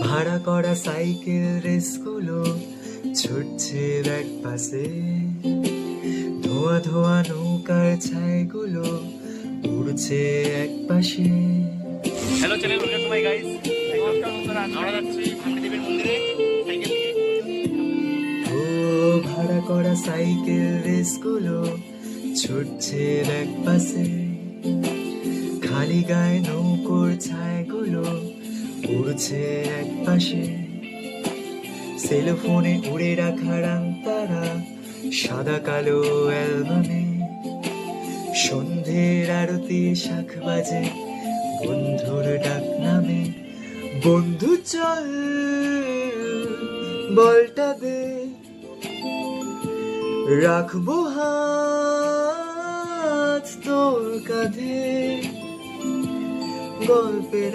ভাড়া করা সাইকেল রেসগুলো ছুটছে এক পাশে, ধোয়া ধোয়া নৌকার ছাইগুলো উড়ছে এক পাশে। Hello channel, welcome to my guys. আমরা যাচ্ছি ভান্তিদেবীর মন্দিরে সাইকেল নিয়ে। ও ভাড়া করা সাইকেল রেসগুলো ছুটছে এক পাশে, খালি গায়ে নৌকোর ছায়াগুলো উড়ছে এক পাশে। সেলফোনে উড়ে রাখা রাং তারা সাদা কালো অ্যালবামে, সন্ধ্যের আরতি শাখ বাজে বন্ধুর ডাক নামে। বন্ধু চল বলটা দে, রাখবো হাত তোর কাঁধে, গল্পের